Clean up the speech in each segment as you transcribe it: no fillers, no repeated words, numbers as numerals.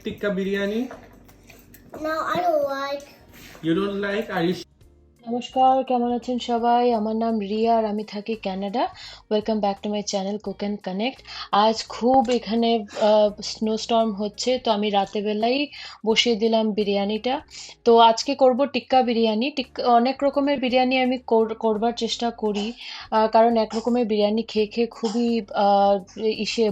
tikka biryani? No, I don't like. You don't like? Are you নমস্কার, কেমন আছেন সবাই? আমার নাম রিয়া আর আমি থাকি Canada. Welcome back to my channel cook and connect. আজ খুব এখানে স্নোস্টর্ম হচ্ছে, তো আমি রাতের বেলাই বসিয়ে দিলাম বিরিয়ানিটা। তো আজকে করব টিক্কা বিরিয়ানি। অনেক রকমের বিরিয়ানি আমি করবার চেষ্টা করি, কারণ এক রকমের বিরিয়ানি খেয়ে খেয়ে খুবই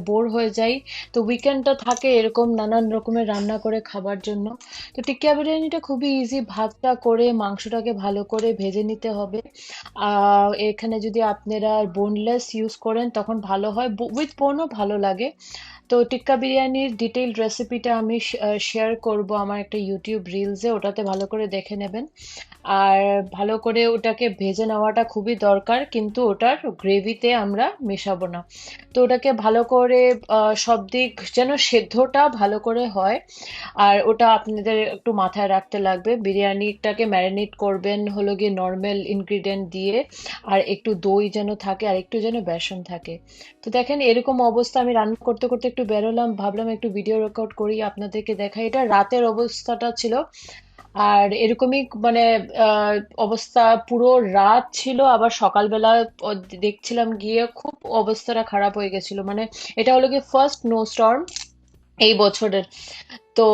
বোর হয়ে যাই। তো উইকেন্ডটা থাকে এরকম নানান রকমের রান্না করে খাবার জন্য। তো টিক্কা বিরিয়ানিটা খুবই ইজি। ভাতটা করে মাংসটাকে ভালো করে ভেজে নিতে হবে। এখানে যদি আপনারা বোনলেস ইউজ করেন তখন ভালো হয়, উইথ বোনও ভালো লাগে। তো টিক্কা বিরিয়ানির ডিটেইলড রেসিপিটা আমি শেয়ার করব আমার একটা ইউটিউব রিলসে, ওটাতে ভালো করে দেখে নেবেন। আর ভালো করে ওটাকে ভেজে নেওয়াটা খুবই দরকার, কিন্তু ওটার গ্রেভিতে আমরা মেশাবো না। তো ওটাকে ভালো করে সব দিক যেন সেদ্ধটা ভালো করে হয়, আর ওটা আপনাদের একটু মাথায় রাখতে লাগবে। বিরিয়ানিটাকে ম্যারিনেট করবেন হলো গিয়ে নর্মাল ইনগ্রিডিয়েন্ট দিয়ে, আর একটু দই যেন থাকে আর একটু যেন বেসন থাকে। তো দেখেন এরকম অবস্থা। আমি রান্না করতে করতে একটু বেরোলাম, ভাবলাম একটু ভিডিও রেকর্ড করি আপনাদেরকে দেখাই। এটা রাতের অবস্থাটা ছিল, আর এরকমই মানে অবস্থা পুরো রাত ছিল। আবার সকালবেলা দেখছিলাম গিয়ে খুব অবস্থাটা খারাপ হয়ে গেছিল। মানে এটা হলো গিয়ে ফার্স্ট স্নো স্টর্ম এই বছরের। তো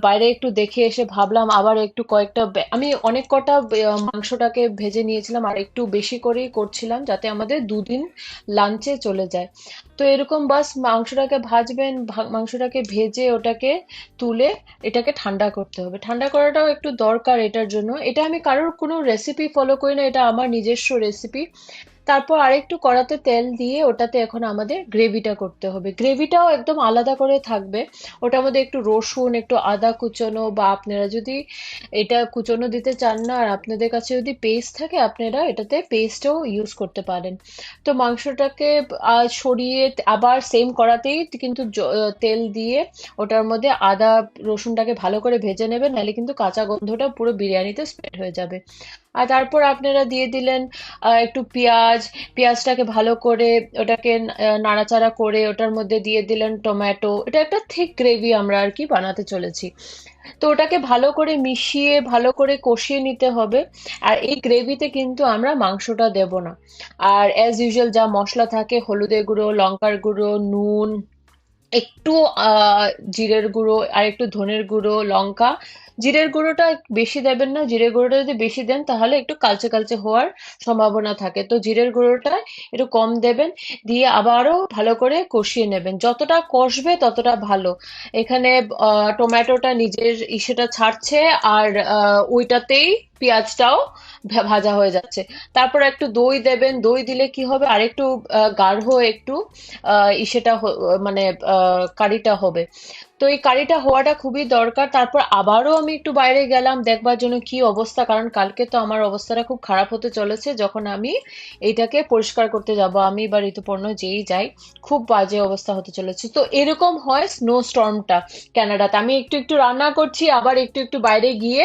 বাইরে একটু দেখে এসে ভাবলাম আবার একটু কয়েকটা আমি অনেক কটা মাংসটাকে ভেজে নিয়েছিলাম, আর একটু বেশি করেই করছিলাম যাতে আমাদের দুদিন লাঞ্চে চলে যায়। তো এরকম বাস মাংসটাকে ভাজবেন, মাংসটাকে ভেজে ওটাকে তুলে এটাকে ঠান্ডা করতে হবে। ঠান্ডা করাটাও একটু দরকার এটার জন্য। এটা আমি কারোর কোনো রেসিপি ফলো করি না, এটা আমার নিজস্ব রেসিপি। তারপর আরেকটু কড়াতে তেল দিয়ে ওটাতে এখন আমাদের গ্রেভিটা করতে হবে। গ্রেভিটাও একদম আলাদা করে থাকবে। ওটার মধ্যে একটু রসুন, একটু আদা কুচোনো, বা আপনারা যদি এটা কুচোনো দিতে চান না আর আপনাদের কাছে যদি পেস্ট থাকে আপনারা এটাতে পেস্টও ইউজ করতে পারেন। তো মাংসটাকে সরিয়ে আবার সেম কড়াতেই কিন্তু তেল দিয়ে ওটার মধ্যে আদা রসুনটাকে ভালো করে ভেজে নেবেন, নাহলে কিন্তু কাঁচা গন্ধটা পুরো বিরিয়ানিতে স্প্রেড হয়ে যাবে। আর তারপর আপনারা দিয়ে দিলেন একটু পেঁয়াজ। পেঁয়াজটাকে ভালো করে ওটাকে নাড়াচাড়া করে ওটার মধ্যে দিয়ে দিলেন টমেটো। এটা একটা থিক গ্রেভি আমরা আর কি বানাতে চলেছি। তো ওটাকে ভালো করে মিশিয়ে ভালো করে কষিয়ে নিতে হবে। আর এই গ্রেভিতে কিন্তু আমরা মাংসটা দেব না। আর অ্যাজ ইউজুয়াল যা মশলা থাকে, হলুদের গুঁড়ো, লঙ্কার গুঁড়ো, নুন, একটু জিরের গুঁড়ো আর একটু ধনের গুঁড়ো, লঙ্কা। জিরের গুঁড়োটা বেশি দেবেন না, জিরের গুঁড়োটা যদি বেশি দেন তাহলে একটু কালচে কালচে হওয়ার সম্ভাবনা থাকে। তো জিরের গুঁড়োটা একটু কম দেবেন, দিয়ে আবারও ভালো করে কষিয়ে নেবেন। যতটা কষবে ততটা ভালো। এখানে টমেটোটা নিজের ইসেটা ছাড়ছে, আর ওইটাতেই পেঁয়াজটাও ভাজা হয়ে যাচ্ছে। তারপর একটু দই দেবেন। দই দিলে কি হবে, আরেকটু গাঢ় একটু ইসেটা মানে কারিটা হবে। তো এই কারিটা হওয়াটা খুবই দরকার। তারপর আবারও আমি একটু বাইরে গেলাম দেখবার জন্য কি অবস্থা, কারণ কালকে তো আমার অবস্থাটা খুব খারাপ হতে চলেছে যখন আমি এইটাকে পরিষ্কার করতে যাব। আমি বা ঋতুপর্ণ যেই যাই, খুব বাজে অবস্থা হতে চলেছে। তো এরকম হয় স্নো স্টর্মটা কানাডাতে। আমি একটু একটু রান্না করছি, আবার একটু একটু বাইরে গিয়ে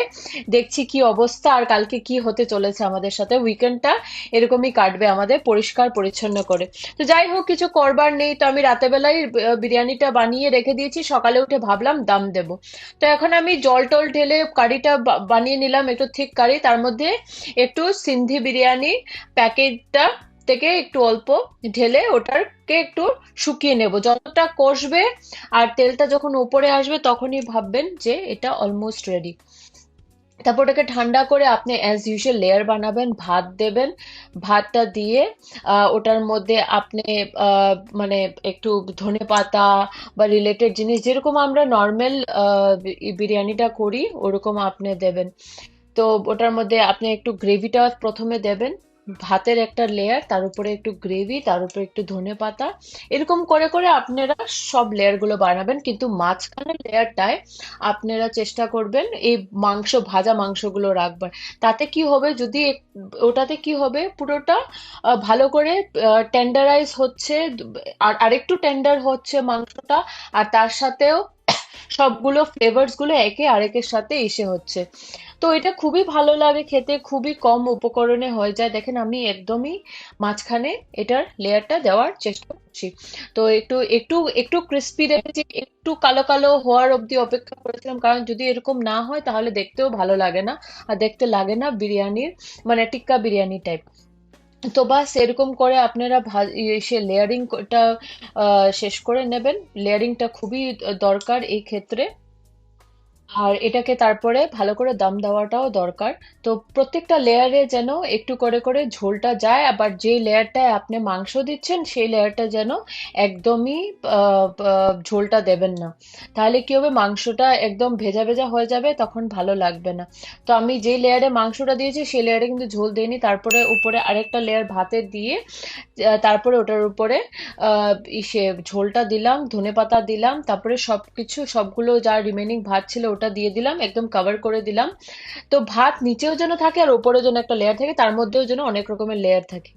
দেখছি কি অবস্থা আর কালকে কি হতে চলেছে আমাদের সাথে। উইকেন্ডটা এরকমই কাটবে আমাদের পরিষ্কার পরিচ্ছন্ন করে। তো যাই হোক, কিছু করবার নেই। তো আমি রাতের বেলায় বিরিয়ানিটা বানিয়ে রেখে দিয়েছি, সকালে উঠে ভাবলাম দাম দেব। তো এখন আমি জল টল ঢেলে কারিটা বানিয়ে নিলাম, একটু থিক কারি। তার মধ্যে একটু সিন্ধি বিরিয়ানি প্যাকেটটা থেকে একটু অল্প ঢেলে ওটাকে একটু শুকিয়ে নেব। যতটা কষবে আর তেলটা যখন উপরে আসবে তখনই ভাববেন যে এটা অলমোস্ট রেডি। তারপর ওটাকে ঠান্ডা করে আপনি অ্যাজ ইউজুয়াল লেয়ার বানাবেন, ভাত দেবেন। ভাতটা দিয়ে ওটার মধ্যে আপনি মানে একটু ধনেপাতা বা রিলেটেড জিনিস, যেরকম আমরা নর্মাল বিরিয়ানিটা করি ওরকম আপনি দেবেন। তো ওটার মধ্যে আপনি একটু গ্রেভিটা প্রথমে দেবেন, ভাতের একটা লেয়ার, তার উপরে একটু গ্রেভি, তার উপরে একটু ধনেপাতা। এরকম করে করে আপনারা সব লেয়ার গুলো বানাবেন, কিন্তু মাঝখানের লেয়ারটায় আপনারা চেষ্টা করবেন এই ভাজা মাংসগুলো রাখবার। তাতে কি হবে, যদি ওটাতে কি হবে, পুরোটা ভালো করে টেন্ডারাইজ হচ্ছে, আর আরেকটু টেন্ডার হচ্ছে মাংসটা। আর তার সাথেও সবগুলো ফ্লেভারস গুলো একে আরেকের সাথে এসে হচ্ছে। তো এটা খুবই ভালো লাগে খেতে, খুবই কম উপকরণে হয়ে যায়। দেখেন আমি একদমই মাঝখানে এটার লেয়ারটা দেওয়ার চেষ্টা করছি। তো একটু একটু একটু ক্রিস্পি রেখেছি, একটু কালো কালো হওয়ার অবধি অপেক্ষা করেছিলাম, কারণ যদি এরকম না হয় তাহলে দেখতেও ভালো লাগে না, আর দেখতে লাগে না বিরিয়ানির, মানে টিক্কা বিরিয়ানি টাইপ। তো বাস এরকম করে আপনারা সে লেয়ারিংটা শেষ করে নেবেন। লেয়ারিংটা খুবই দরকার এই ক্ষেত্রে। আর এটাকে তারপরে ভালো করে দম দেওয়াটাও দরকার। তো প্রত্যেকটা লেয়ারে যেন একটু করে করে ঝোলটা যায়, আবার যে লেয়ারটায় আপনি মাংস দিচ্ছেন সেই লেয়ারটা যেন একদমই ঝোলটা দেবেন না, তাহলে কি হবে, মাংসটা একদম ভেজা ভেজা হয়ে যাবে, তখন ভালো লাগবে না। তো আমি যে লেয়ারে মাংসটা দিয়েছি সেই লেয়ারে কিন্তু ঝোল দিইনি, তারপরে উপরে আরেকটা লেয়ার ভাতের দিয়ে তারপরে ওটার উপরে ইসে ঝোলটা দিলাম, ধনেপাতা দিলাম, তারপরে সবকিছু সবগুলো যা রিমেনিং ভাত ছিল ওটা দিয়ে দিলাম, একদম কভার করে দিলাম। তো ভাত নিচেও যেন থাকে আর উপরেও যেন একটা লেয়ার থাকে, তার মধ্যেও যেন অনেক রকমের লেয়ার থাকে।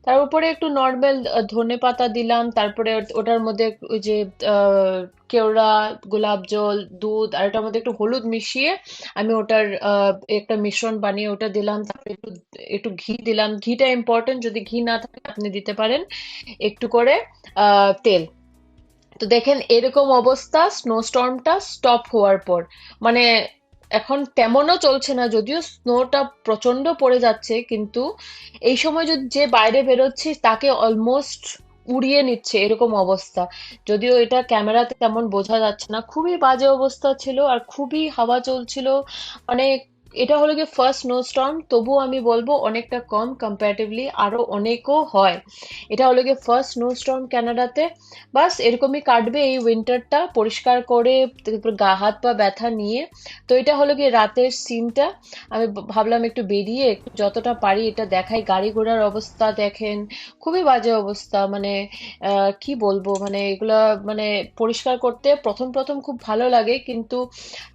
তার উপরে একটু নর্মাল ধনে পাতা দিলাম, তারপরে ওটার মধ্যে ওই যে আহ, কেওড়া, গোলাপ জল, দুধ আর ওটার মধ্যে একটু হলুদ মিশিয়ে আমি ওটার একটা মিশ্রণ বানিয়ে ওটা দিলাম। তারপরে একটু একটু ঘি দিলাম, ঘিটা ইম্পর্টেন্ট, যদি ঘি না থাকে আপনি দিতে পারেন একটু করে তেল। তো দেখেন এরকম অবস্থা স্নোস্টর্মটা স্টপ হওয়ার পর, মানে এখন তেমনও চলছে না, যদিও স্নোটা প্রচন্ড পড়ে যাচ্ছে, কিন্তু এই সময় যদি যে বাইরে বেরোচ্ছে তাকে অলমোস্ট উড়িয়ে নিচ্ছে এরকম অবস্থা। যদিও এটা ক্যামেরাতে তেমন বোঝা যাচ্ছে না, খুবই বাজে অবস্থা ছিল আর খুবই হাওয়া চলছিল, মানে এটা হলো গিয়ে ফার্স্ট স্নো স্টর্ম, তবুও আমি বলবো অনেকটা কম কম্পারেটিভলি, আরো অনেকও হয়। এটা হলো গিয়ে ফার্স্ট স্নো স্টর্ম কানাডাতে। বাস এরকমই কাটবে এই উইন্টারটা, পরিষ্কার করে তারপর গা হাত পা ব্যথা নিয়ে। তো এটা হলো গিয়ে রাতের সিনটা। আমি ভাবলাম একটু বেরিয়ে একটু যতটা পারি এটা দেখাই। গাড়ি ঘোড়ার অবস্থা দেখেন, খুবই বাজে অবস্থা, মানে কি বলবো, মানে এগুলা, মানে পরিষ্কার করতে প্রথম প্রথম খুব ভালো লাগে, কিন্তু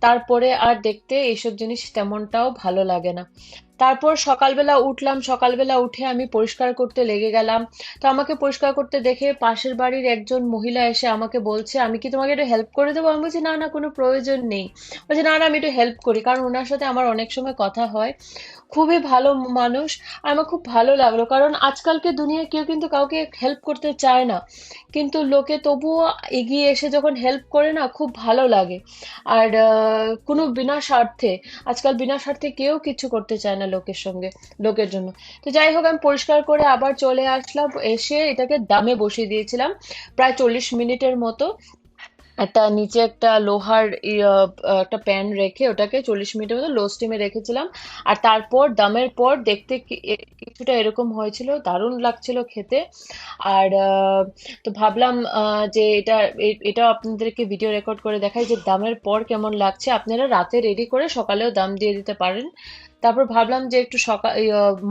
তারপরে আর দেখতে এইসব জিনিস তেমনটাও ভালো লাগে না। তারপর সকালবেলা উঠলাম, সকালবেলা উঠে আমি পরিষ্কার করতে লেগে গেলাম। তো আমাকে পরিষ্কার করতে দেখে পাশের বাড়ির একজন মহিলা এসে আমাকে বলছে, আমি কি তোমাকে একটু হেল্প করে দেবো? আমি বলছি না না, কোনো প্রয়োজন নেই। বলছে না না, আমি একটু হেল্প করি, কারণ ওনার সাথে আমার অনেক সময় কথা হয়। খুবই ভালো মানুষ। আর আমার খুব ভালো লাগলো, কারণ আজকালকে দুনিয়ায় কেউ কিন্তু কাউকে হেল্প করতে চায় না, কিন্তু লোকে তবুও এগিয়ে এসে যখন হেল্প করে না, খুব ভালো লাগে। আর কোনো বিনা স্বার্থে, আজকাল বিনা স্বার্থে কেউ কিছু করতে চায় না লোকের সঙ্গে, লোকের জন্য। তো যাই হোক, আমি পরিষ্কার করে আবার চলে আসলাম, এসে এটাকে দামে বসিয়ে দিয়েছিলাম প্রায় 40 মিনিটের মতো। একটা নিচে একটা লোহার একটা প্যান রেখে ওটাকে 40 মিনিটের মতো লো স্টিমে রেখেছিলাম। আর তারপর দামের পর দেখতে কিছুটা এরকম হয়েছিল, দারুণ লাগছিল খেতে। আর তো ভাবলাম যে এটাও আপনাদেরকে ভিডিও রেকর্ড করে দেখাই যে দামের পর কেমন লাগছে। আপনারা রাতে রেডি করে সকালেও দাম দিয়ে দিতে পারেন। তারপর ভাবলাম যে একটু সকাল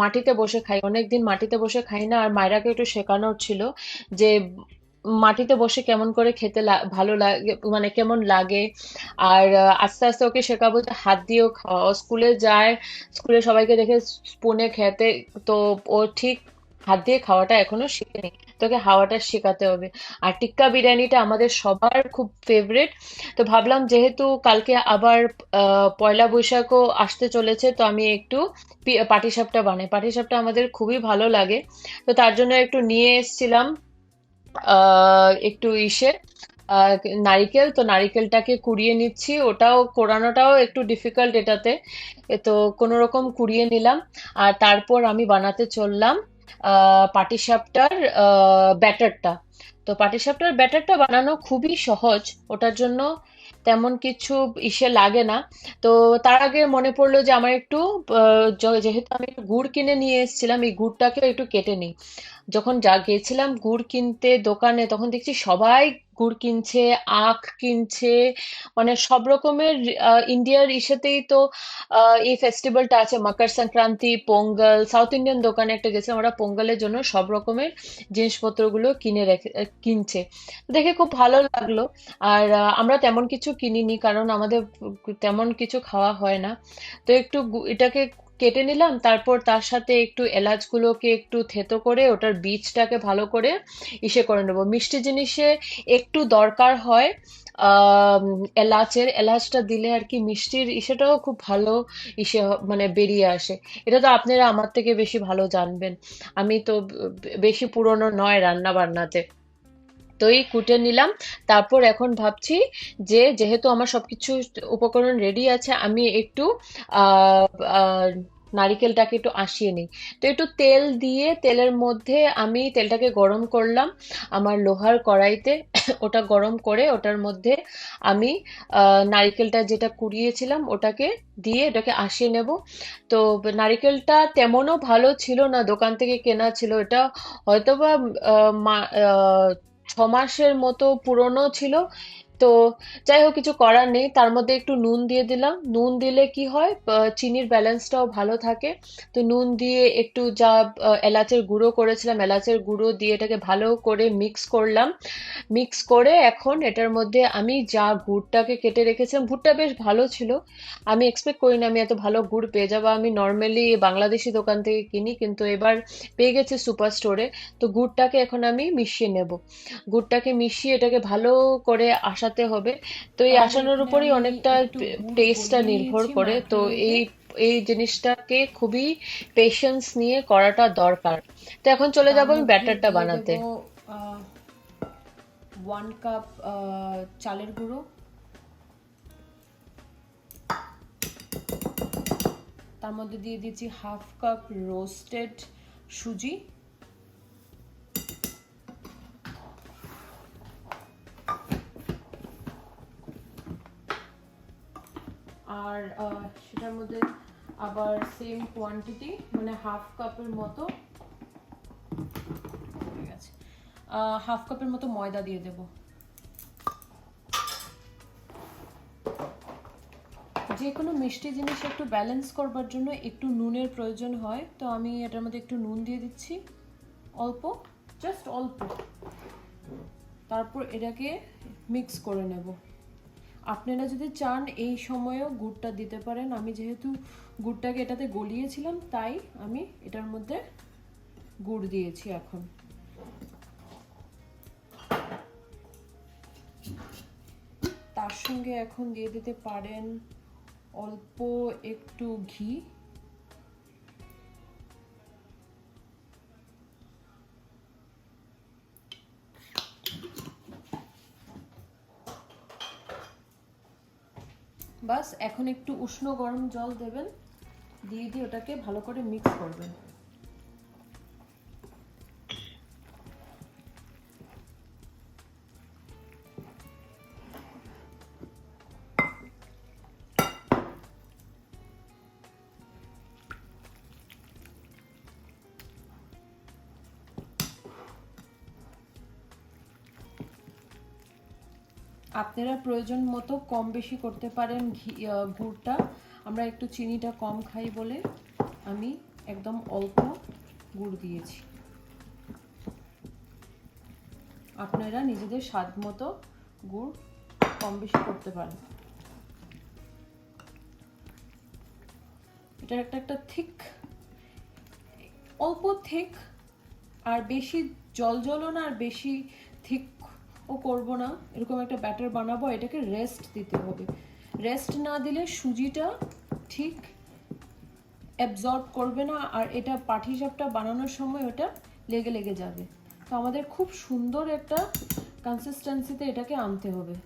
মাটিতে বসে খাই, অনেকদিন মাটিতে বসে খাই না, আর মায়েরাকে একটু শেখানোর ছিল যে মাটিতে বসে কেমন করে খেতে ভালো লাগে, মানে কেমন লাগে। আর আস্তে আস্তে ওকে শেখাবো যে হাত দিয়েও খাওয়া, ও স্কুলে যায়, স্কুলে সবাইকে দেখে স্পুনে খেতে, তো ও ঠিক হাত দিয়ে খাওয়াটা এখনো শিখেনি, তোকে হাওয়াটা শেখাতে হবে। আর টিক্কা বিরিয়ানিটা আমাদের সবার খুব ফেভারিট। তো ভাবলাম যেহেতু কালকে আবার পয়লা বৈশাখও আসতে চলেছে, তো আমি একটু পাটিসাপটা বানাই, পাটিসাপটা আমাদের খুবই ভালো লাগে। তো তার জন্য একটু নিয়ে এসেছিলাম একটু আহ, নারিকেল। তো নারিকেলটাকে কুড়িয়ে নিচ্ছি, ওটাও কোরানোটাও একটু ডিফিকাল্ট এটাতে। তো কোনো রকম কুড়িয়ে নিলাম। আর তারপর আমি বানাতে চললাম পাটিসাপটার ব্যাটারটা। তো পাটিসাপটার ব্যাটারটা বানানো খুবই সহজ, ওটার জন্য তেমন কিছু লাগে না। তো তার আগে মনে পড়লো যে আমার একটু যেহেতু আমি একটু গুড় কিনে নিয়ে এসেছিলাম, এই গুড়টাকে একটু কেটে নিই। যখন গেছিলাম গুড় কিনতে দোকানে, তখন দেখছি সবাই গুড় কিনছে, আখ কিনছে, মানে সব রকমের ইন্ডিয়ার ইসেতেই তো এই ফেস্টিভ্যালটা আছে, মকর সংক্রান্তি, পোঙ্গল। সাউথ ইন্ডিয়ান দোকানে একটা গেছিলাম, ওরা পোঙ্গলের জন্য সব রকমের জিনিসপত্রগুলো কিনছে। দেখে খুব ভালো লাগলো। আর আমরা তেমন কিছু কিনিনি, কারণ আমাদের তেমন কিছু খাওয়া হয় না। তো একটু এটাকে কেটে নিলাম, তারপর তার সাথে একটু এলাচগুলোকে একটু থেতো করে ওটার বীজটাকে ভালো করে করে নেবো। মিষ্টি জিনিসে একটু দরকার হয় এলাচটা দিলে আর কি মিষ্টির ইসেটাও খুব ভালো মানে বেরিয়ে আসে। এটা তো আপনারা আমার থেকে বেশি ভালো জানবেন, আমি তো বেশি পুরনো নয় রান্না বান্নাতে। দই কুটে নিলাম। তারপর এখন ভাবছি যে যেহেতু আমার সবকিছু উপকরণ রেডি আছে, আমি একটু আহ আহ, নারিকেলটাকে একটু আঁশিয়ে নিই। তো একটু তেল দিয়ে তেলের মধ্যে আমি তেলটাকে গরম করলাম আমার লোহার কড়াইতে। ওটা গরম করে ওটার মধ্যে আমি নারিকেলটা যেটা কুড়িয়েছিলাম ওটাকে দিয়ে এটাকে আঁশিয়ে নেব। তো নারিকেলটা তেমনও ভালো ছিল না, দোকান থেকে কেনা ছিল এটা, হয়তোবা 6 মাসের মতো পুরনো ছিল। তো যাই হোক, কিছু করার নেই, তার মধ্যে একটু নুন দিয়ে দিলাম। নুন দিলে কি হয়, চিনির ব্যালেন্সটাও ভালো থাকে। তো নুন দিয়ে একটু যা এলাচের গুঁড়ো করেছিলাম, এলাচের গুঁড়ো দিয়ে এটাকে ভালো করে মিক্স করলাম। মিক্স করে এখন এটার মধ্যে আমি যা গুড়টাকে কেটে রেখেছিলাম, গুড়টা বেশ ভালো ছিল। আমি এক্সপেক্ট করিনি আমি এত ভালো গুড় পেয়ে যাবো। আমি নর্মালি বাংলাদেশি দোকান থেকে কিনি, কিন্তু এবার পেয়ে গেছি সুপার স্টোরে। তো গুড়টাকে এখন আমি মিশিয়ে নেব। গুড়টাকে মিশিয়ে এটাকে ভালো করে আসাতে হবে। তো এই তাহলে আসানোর এখানে উপরই আমি অনেকটা একটু গুড় টেস্টটা গলিয়ে নির্ভর নিয়েছি করে। তো মাইক্রোওয়েভে। এই এই জিনিসটাকে খুবই পেশেন্স নিয়ে করাটা দরকার। তো এখন চলে তার যাবো আমি মধ্যে ব্যাটারটা দিয়ে দেব বানাতে। 1 কাপ চালের গুঁড়ো, তার মধ্যে দিয়ে দিচ্ছি 1/2 কাপ রোস্টেড সুজি, আর সেটার মধ্যে আবার সেম কোয়ান্টিটি মানে 1/2 কাপের মতো, ঠিক আছে, 1/2 কাপের মতো ময়দা দিয়ে দেব। যে কোনো মিষ্টি জিনিস একটু ব্যালেন্স করবার জন্য একটু নুনের প্রয়োজন হয়, তো আমি এটার মধ্যে একটু নুন দিয়ে দিচ্ছি, অল্প, জাস্ট অল্প। তারপর এটাকে মিক্স করে নেব। আপনারা যদি চান এই সময়েও গুড়টা দিতে পারেন। আমি যেহেতু গুড়টাকে এটাতে গলিয়েছিলাম তাই আমি এটার মধ্যে গুড় দিয়েছি। এখন তার সঙ্গে এখন দিয়ে দিতে পারেন অল্প একটু ঘি, বাস। এখন একটু উষ্ণ গরম জল দেবেন, দিয়ে দিয়ে ওটাকে ভালো করে মিক্স করবেন। আপনারা প্রয়োজন মতো কম বেশি করতে পারেন গুড়টা। আমরা একটু চিনিটা কম খাই বলে আমি একদম অল্প গুড় দিয়েছি। আপনারা নিজেদের স্বাদ মতো গুড় কম বেশি করতে পারেন। এটার একটা থিক, অল্প থিক, আর বেশি জল জলও না আর বেশি থিক ও করব না, এরকম একটা ব্যাটার বানাবো। এটাকে রেস্ট দিতে হবে। রেস্ট না দিলে সুজিটা ঠিক অ্যাবজর্ব করবে না, আর এটা পাটিসাপটা বানানোর সময় ওটা লেগে লেগে যাবে। তো আমাদের খুব সুন্দর একটা কনসিস্টেন্সিতে এটাকে আনতে হবে।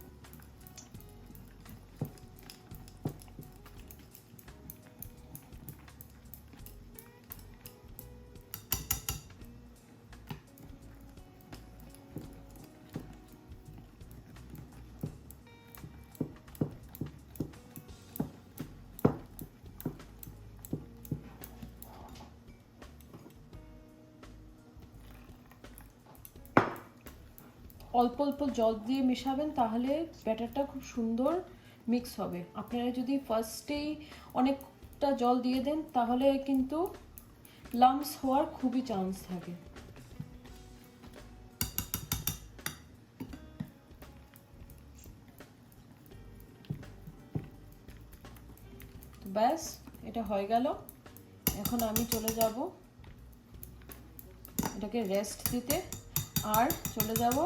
অল্প অল্প জল দিয়ে মেশাবেন, তাহলে ব্যাটারটা খুব সুন্দর মিক্স হবে। আপনারা যদি ফার্স্টেই অনেকটা জল দিয়ে দেন তাহলে কিন্তু লাম্পস হওয়ার খুবই চান্স থাকে। তো ব্যাস, এটা হয়ে গেল। এখন আমি চলে যাব এটাকে রেস্ট দিতে, আর চলে যাব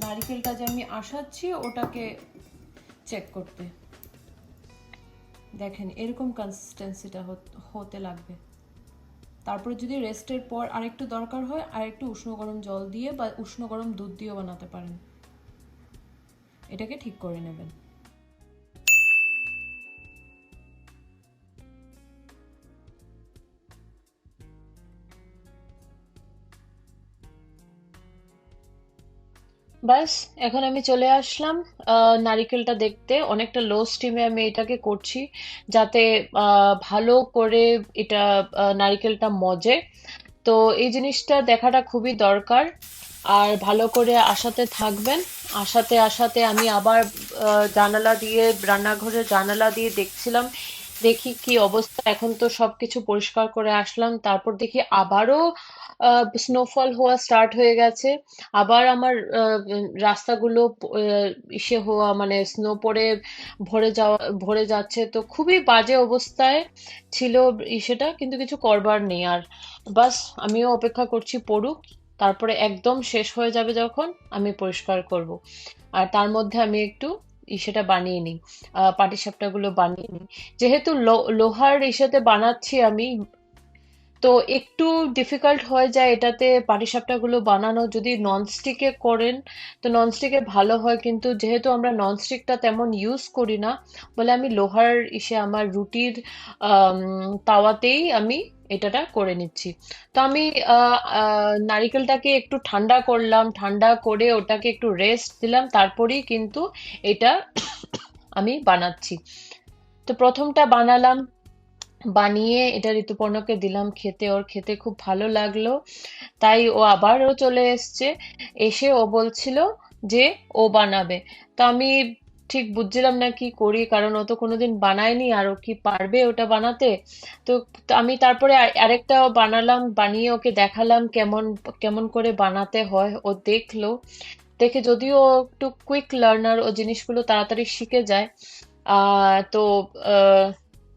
নারকেলটা যে আমি আসাচ্ছি ওটাকে চেক করতে। দেখেন এরকম কনসিস্টেন্সিটা হতে লাগবে, তারপরে যদি রেস্টের পর আরেকটু দরকার হয় আরেকটু উষ্ণ গরম জল দিয়ে বা উষ্ণ গরম দুধ দিয়েও বানাতে পারেন। এটাকে ঠিক করে নেবেন। ব্যাস এখন আমি চলে আসলাম নারিকেলটা দেখতে। অনেকটা লো স্টিমে আমি এটাকে করছি যাতে ভালো করে এটা নারিকেলটা মজে। তো এই জিনিসটা দেখাটা খুবই দরকার। আর ভালো করে আশাতে থাকবেন। আশাতে আশাতে আমি আবার জানালা দিয়ে, রান্নাঘরের জানালা দিয়ে দেখছিলাম, দেখি কি অবস্থা। এখন তো সবকিছু পরিষ্কার করে আসলাম, তারপর দেখি আবারও স্নোফল হওয়া স্টার্ট হয়ে গেছে। আবার আমার রাস্তাগুলো ইসে হওয়া, মানে স্নো পড়ে ভরে যাচ্ছে। তো খুবই বাজে অবস্থায় ছিল সেটা, কিন্তু কিছু করবার নেই আর। বাস আমিও অপেক্ষা করছি পড়ুক, তারপরে একদম শেষ হয়ে যাবে যখন আমি পরিষ্কার করব। আর তার মধ্যে আমি একটু সেটা বানিয়ে নিই, পাটিসাপটাগুলো বানিয়ে নিই। যেহেতু লোহার ইসেতে বানাচ্ছি আমি, তো একটু ডিফিকাল্ট হয়ে যায় এটাতে পাটিসাপটাগুলো বানানো। যদি ননস্টিকে করেন তো ননস্টিকে ভালো হয়, কিন্তু যেহেতু আমরা ননস্টিকটা তেমন ইউজ করি না বলে আমি লোহার আমার রুটির আম, তাওয়াতেই আমি এটাটা করে নিচ্ছি। তো আমি নারিকেলটাকে একটু ঠান্ডা করলাম, ঠান্ডা করে ওটাকে একটু রেস্ট দিলাম, তারপরেই কিন্তু এটা আমি বানাচ্ছি। তো প্রথমটা বানালাম, বানিয়ে এটা ঋতুপর্ণকে দিলাম খেতে। ওর খেতে খুব ভালো লাগলো, তাই ও আবারও চলে এসছে। এসে ও বলছিল যে ও বানাবে। তো আমি ঠিক বুঝছিলাম না কি করি, কারণ ও তো কোনোদিন বানায়নি আর ও কি পারবে ওটা বানাতে। তো তো আমি তারপরে আরেকটা বানালাম, বানিয়ে ওকে দেখালাম কেমন কেমন করে বানাতে হয়। ও দেখলো, দেখে যদিও ও একটু কুইক লার্নার, ও জিনিসগুলো তাড়াতাড়ি শিখে যায়। তো আহ,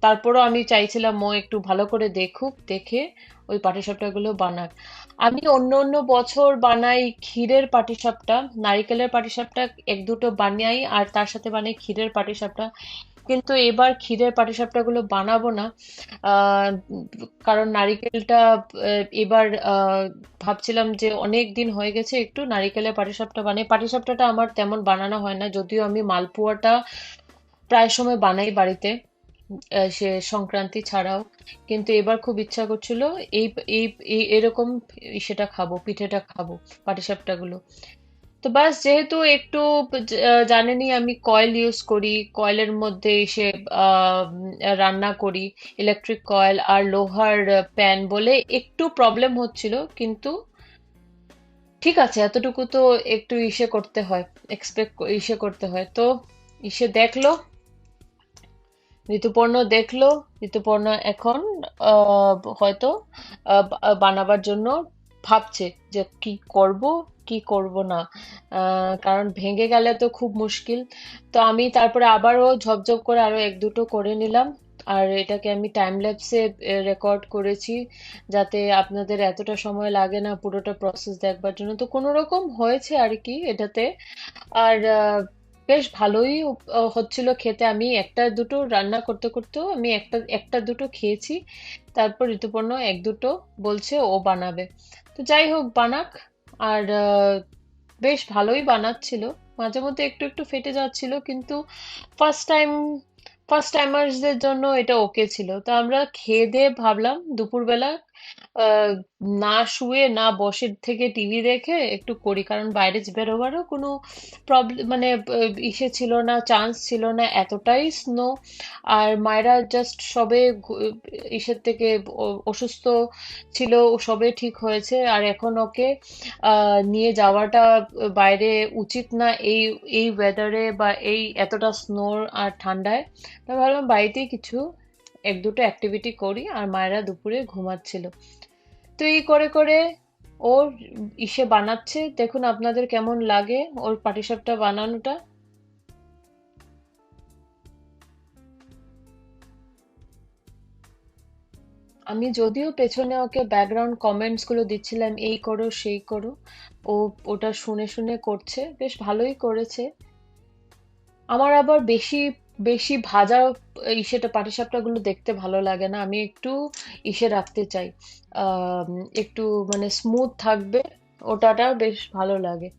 তারপরও আমি চাইছিলাম ও একটু ভালো করে দেখুক, দেখে ওই পাটিসাপটাগুলো বানাক। আমি অন্য অন্য বছর বানাই ক্ষীরের পাটিসাপটা, নারিকেলের পাটিসাপটা এক দুটো বানাই, আর তার সাথে বানাই ক্ষীরের পাটিসাপটা। কিন্তু এবার ক্ষীরের পাটিসাপটাগুলো বানাবো না। আহ কারণ নারিকেলটা এবার ভাবছিলাম যে অনেক দিন হয়ে গেছে, একটু নারিকেলের পাটিসাপটা বানাই। পাটিসাপটাটা আমার তেমন বানানো হয় না, যদিও আমি মালপোয়াটা প্রায় সময় বানাই বাড়িতে, সে সংক্রান্তি ছাড়াও। কিন্তু এবার খুব ইচ্ছা করছিল এই এই এরকম সেটা খাবো, পিঠেটা খাবো, পাটিসাপটাগুলো। তো বাস, যেহেতু একটু জানেনই আমি কয়েল ইউজ করি, কয়েলের মধ্যে এসে রান্না করি, ইলেকট্রিক কয়েল আর লোহার প্যান বলে একটু প্রবলেম হচ্ছিল, কিন্তু ঠিক আছে, এতটুকু তো একটু করতে হয়, এক্সপেক্ট করতে হয়। তো দেখলো, ঋতুপর্ণ দেখলো। ঋতুপর্ণ এখন হয়তো বানাবার জন্য ভাবছে যে কি করব কি করব না। কারণ ভেঙে গেলে তো খুব মুশকিল। তো আমি তারপরে আবারও ঝপঝপ করে আরো এক দুটো করে নিলাম। আর এটাকে আমি টাইম ল্যাপসে রেকর্ড করেছি, যাতে আপনাদের এতটা সময় লাগে না পুরোটা প্রসেস দেখবার জন্য। তো কোনো রকম হয়েছে আর কি এটাতে। আর বেশ ভালোই হচ্ছিল খেতে। আমি একটা দুটো রান্না করতে করতেও আমি একটা একটা দুটো খেয়েছি। তারপর ঋতুপর্ণ এক দুটো বলছে ও বানাবে। তো যাই হোক, বানাক। আর বেশ ভালোই বানাচ্ছিল। মাঝে মধ্যে একটু একটু ফেটে যাচ্ছিল, কিন্তু ফার্স্ট টাইম ফার্স্ট টাইমার্সদের জন্য এটা ওকে ছিল। তো আমরা খেয়ে দিয়ে ভাবলাম দুপুরবেলা আহ, না শুয়ে না বসে থেকে টিভি দেখে একটু করি, কারণ বাইরে বেরোবারও কোনো প্রবলেম, মানে ছিল না, চান্স ছিল না, এতটাই স্নো। আর মায়েরা জাস্ট সবে থেকে অসুস্থ ছিল, ও সবে ঠিক হয়েছে। আর এখন ওকে নিয়ে যাওয়াটা বাইরে উচিত না এই এই ওয়েদারে, বা এই এতটা স্নোর আর ঠান্ডায়। তো ভাবলাম বাড়িতেই কিছু এক দুটো অ্যাক্টিভিটি করি। আর মায়েরা দুপুরে ঘুমাচ্ছিল। তো এই করে করে ওর বানাচ্ছে। দেখুন আপনাদের কেমন লাগে ওর পাটিসাপটা বানানোটা। আমি যদিও পেছনে ওকে ব্যাকগ্রাউন্ড কমেন্টস গুলো দিচ্ছিলাম, এই করো সেই করো, ও ওটা শুনে শুনে করছে, বেশ ভালোই করেছে। আমার আবার বেশি বেশি ভাজা ইসেটা পাটিসাপটাগুলো দেখতে ভালো লাগে না, আমি একটু ইসে রাখতে চাই, আহ একটু মানে স্মুথ থাকবে, ওটাটা বেশ ভালো লাগে।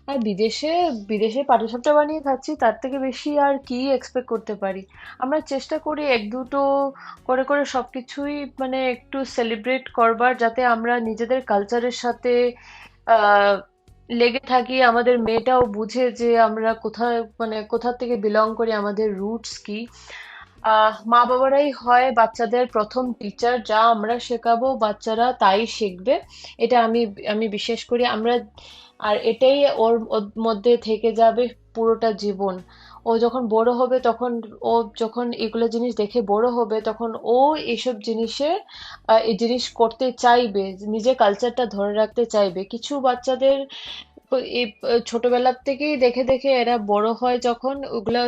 আর বিদেশে বিদেশে পাটিসাপটা বানিয়ে খাচ্ছি, তার থেকে বেশি আর কি এক্সপেক্ট করতে পারি। আমরা চেষ্টা করি এক দুটো করে করে সবকিছুই মানে একটু সেলিব্রেট করবার, যাতে আমরা নিজেদের কালচারের সাথে আহ লেগে থাকি, আমাদের মেয়েটাও বুঝে যে আমরা কোথায় মানে কোথা থেকে বিলং করি, আমাদের রুটস কি। মা বাবারাই হয় বাচ্চাদের প্রথম টিচার, যা আমরা শেখাবো বাচ্চারা তাই শিখবে, এটা আমি আমি বিশ্বাস করি। আমরা আর এটাই ওর মধ্যে থেকে যাবে পুরোটা জীবন। ও যখন বড় হবে তখন, ও যখন এগুলো জিনিস দেখে বড় হবে তখন ও এইসব জিনিসের এই জিনিস করতে চাইবে, নিজের কালচারটা ধরে রাখতে চাইবে। কিছু বাচ্চাদের এই ছোটবেলা থেকেই দেখে দেখে এরা বড় হয় যখন, ওগুলা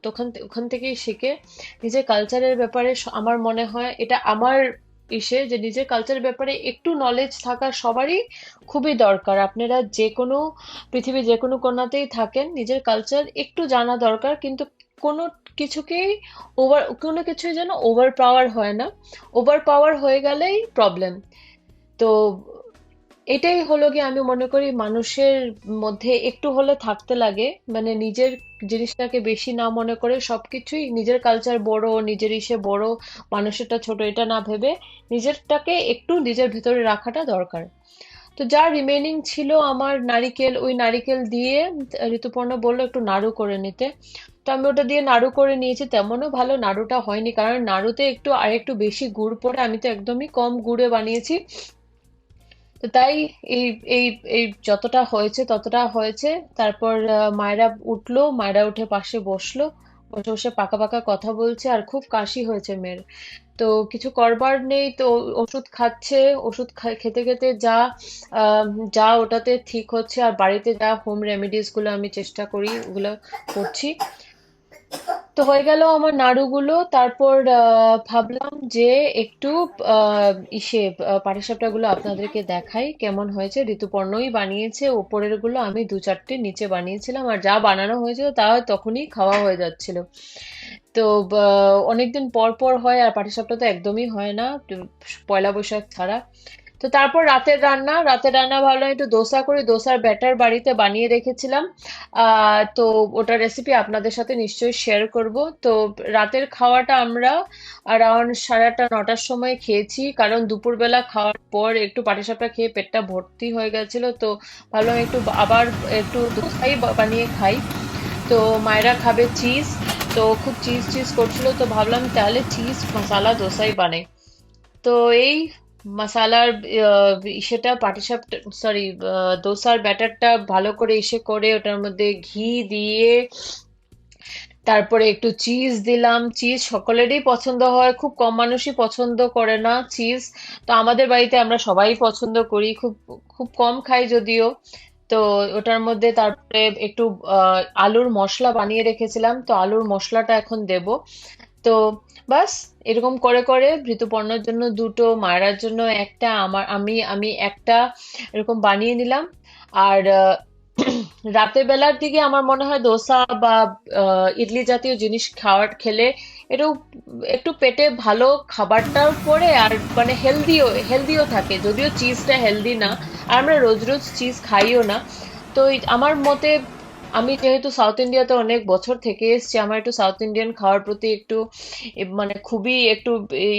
তখন ওখান থেকেই শিখে নিজের কালচারের ব্যাপারে। আমার মনে হয় এটা আমার ইসে, যে নিজের কালচারের ব্যাপারে একটু নলেজ থাকা সবারই খুবই দরকার। আপনারা যে কোনো পৃথিবীর যে কোনো কোণাতেই থাকেন, নিজের কালচার একটু জানা দরকার, কিন্তু কোনো কিছুকেই কোনো কিছুই যেন ওভার পাওয়ার হয় না, ওভার পাওয়ার হয়ে গেলেই প্রবলেম। তো এটাই হলো গিয়ে আমি মনে করি মানুষের মধ্যে একটু হলে থাকতে লাগে, মানে নিজের জিনিসটাকে বেশি না মনে করে, সবকিছুই নিজের কালচার বড়, নিজের ইসে বড়, মানুষেরটা ছোট, এটা না ভেবে নিজেরটাকে একটু নিজের ভেতরে রাখাটা দরকার। তো যা রিমেনিং ছিল আমার নারিকেল, ওই নারিকেল দিয়ে ঋতুপর্ণ বললো একটু নাড়ু করে নিতে, তো আমি ওটা দিয়ে নাড়ু করে নিয়েছি। তেমনও ভালো নাড়ুটা হয়নি, কারণ নাড়ুতে একটু আর একটু বেশি গুড় পড়ে, আমি তো একদমই কম গুড়ে বানিয়েছি। তো তাই এই এই এই যতটা হয়েছে ততটা হয়েছে। তারপর মায়েরা উঠলো, মায়েরা উঠে পাশে বসলো, বসে বসে পাকা পাকা কথা বলছে, আর খুব কাশি হয়েছে মেয়ের। তো কিছু করবার নেই, তো ওষুধ খাচ্ছে। ওষুধ খেতে খেতে যা আহ, যা ওটাতে ঠিক হচ্ছে, আর বাড়িতে যা হোম রেমেডিস গুলো আমি চেষ্টা করি ওগুলো করছি। তো হয়ে গেল আমার নাড়ুগুলো। তারপর ভাবলাম যে একটু পাটিসাপটা গুলো আপনাদেরকে দেখাই কেমন হয়েছে। ঋতুপর্ণই বানিয়েছে ওপরের গুলো, আমি দু চারটে নিচে বানিয়েছিলাম, আর যা বানানো হয়েছিল তা তখনই খাওয়া হয়ে যাচ্ছিল। তো অনেকদিন পর পর হয়, আর পাটিসাপটা তো একদমই হয় না তো পয়লা বৈশাখ ছাড়া। তো তারপর রাতের রান্না ভাবলাম একটু দোসা করি। দোসার ব্যাটার বাড়িতে বানিয়ে রেখেছিলাম, তো ওটার রেসিপি আপনাদের সাথে নিশ্চয়ই শেয়ার করব। তো রাতের খাওয়াটা আমরা অ্যারাউন্ড 8:30-9টার সময় খেয়েছি, কারণ দুপুরবেলা খাওয়ার পর একটু পাটিসাপটা খেয়ে পেটটা ভর্তি হয়ে গেছিল। তো ভাবলাম একটু আবার একটু দোসাই বানিয়ে খাই। তো মায়েরা খাবে চিজ, তো খুব চিজ চিজ করছিল, তো ভাবলাম তাহলে চিজ মশালা দোসাই বানাই। তো এই মশালার সেটা পাটিসাপটা, সরি, দোসার ব্যাটারটা ভালো করে করে ওটার মধ্যে ঘি দিয়ে, তারপরে একটু চিজ দিলাম। চিজ সকলেরই পছন্দ হয়, খুব কম মানুষই পছন্দ করে না চিজ। তো আমাদের বাড়িতে আমরা সবাই পছন্দ করি, খুব খুব কম খাই যদিও। তো ওটার মধ্যে তারপরে একটু আলুর মশলা বানিয়ে রেখেছিলাম, তো আলুর মশলাটা এখন দেব। তো বাস এরকম করে করে ঋতুপর্ণার জন্য দুটো, মায়েরার জন্য একটা, আমি আমি একটা, এরকম বানিয়ে নিলাম। আর রাতের বেলার দিকে আমার মনে হয় দোসা বা ইডলি জাতীয় জিনিস খেলে একটু একটু পেটে ভালো খাবারটাও পড়ে, আর মানে হেলদিও থাকে, যদিও চিজটা হেলদি না, আর আমরা রোজ রোজ চিজ খাইও না। তো আমার মতে, আমি যেহেতু সাউথ ইন্ডিয়াতে অনেক বছর থেকে এসেছি, আমার একটু সাউথ ইন্ডিয়ান খাওয়ার প্রতি একটু মানে খুবই একটু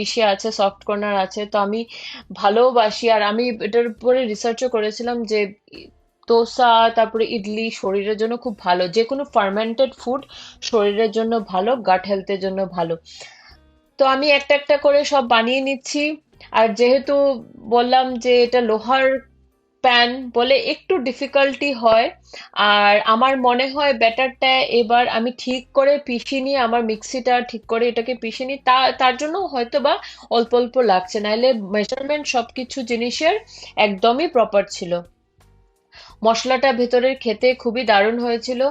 ইসে আছে, সফট কর্নার আছে, তো আমি ভালোবাসি। আর আমি এটার উপরে রিসার্চও করেছিলাম যে দোসা তারপরে ইডলি শরীরের জন্য খুব ভালো, যে কোনো ফার্মেন্টেড ফুড শরীরের জন্য ভালো, গাট হেলথের জন্য ভালো। তো আমি একটা একটা করে সব বানিয়ে নিচ্ছি। আর যেহেতু বললাম যে এটা লোহার প্যান বলে একটু ডিফিকাল্টি হয়, আর আমার মনে হয় ব্যাটারটা এবার আমি ঠিক করে পিষিনি, আমার মিক্সিটা ঠিক করে এটাকে পিষিনি, তার জন্য হয়তো বা অল্প অল্প লাগছে, নাহলে মেজারমেন্ট সবকিছু জিনিসের একদমই প্রপার ছিল। মশলাটা ভেতরের খেতে খুবই দারুণ হয়েছিল।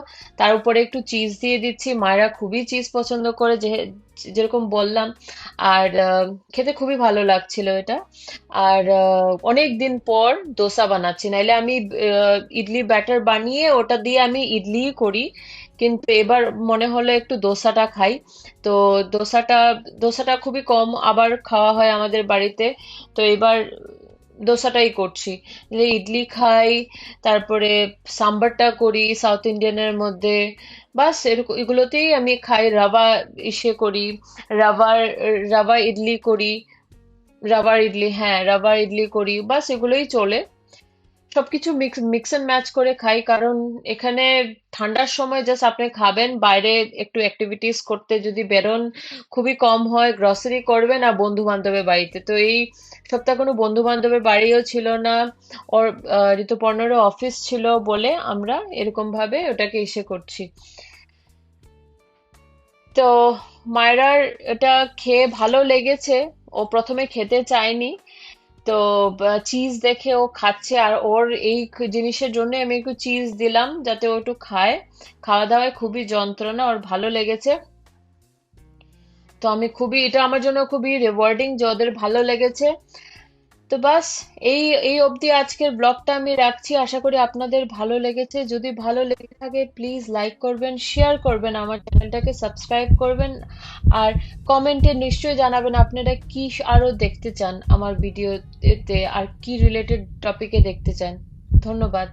তার উপরে একটু চিজ দিয়ে দিচ্ছি, মায়েরা খুবই চিজ পছন্দ করে, যেরকম বললাম। আর খেতে খুবই ভালো লাগছিল এটা। আর অনেক দিন পর দোসা বানাচ্ছি, নাইলে আমি ইডলি ব্যাটার বানিয়ে ওটা দিয়ে আমি ইডলিই করি, কিন্তু এবার মনে হলো একটু দোসাটা খাই। তো দোসাটা দোসাটা খুবই কম আবার খাওয়া হয় আমাদের বাড়িতে। তো এবার দোসাটাই করছি। যে ইডলি খাই, তারপরে সাম্বারটা করি সাউথ ইন্ডিয়ানের মধ্যে। বাস এরকম এগুলোতেই আমি খাই। রাভা ইসে করি, রাভার রাভা ইডলি করি। রাবার ইডলি, হ্যাঁ রাবার ইডলি করি, বাস এগুলোই চলে। সবকিছু মিক্স এন্ড ম্যাচ করে খাই, কারণ এখানে ঠান্ডার সময় জাস্ট আপনি খাবেন, বাইরে একটু অ্যাক্টিভিটিস করতে যদি বেরোন খুবই কম হয়, গ্রসারি করবেন আর বন্ধু বান্ধবের বাড়িতে। তো এই সপ্তাহে কোনো বন্ধু বান্ধবের বাড়িও ছিল না, ওর ঋতুপর্ণরও অফিস ছিল বলে আমরা এরকম ভাবে ওটাকে ইসে করছি। তো মায়রার এটা খেয়ে ভালো লেগেছে। ও প্রথমে খেতে চায়নি, তো চিজ দেখে ও খাচ্ছে, আর ওর এই জিনিসের জন্য আমি একটু চিজ দিলাম যাতে ও একটু খায়। খাওয়া দাওয়ায় খুবই যন্ত্রণা, ওর ভালো লেগেছে। তো আমি খুবই, এটা আমার জন্য খুবই রিওয়ার্ডিং যে ওদের ভালো লেগেছে। তো বাস এই এই অবধি আজকের ব্লগটা আমি রাখছি। আশা করি আপনাদের ভালো লেগেছে। যদি ভালো লেগে থাকে প্লিজ লাইক করবেন, শেয়ার করবেন, আমার চ্যানেলটাকে সাবস্ক্রাইব করবেন, আর কমেন্টে নিশ্চয়ই জানাবেন আপনারা কি আরো দেখতে চান আমার ভিডিওতে, আর কি রিলেটেড টপিকে দেখতে চান। ধন্যবাদ।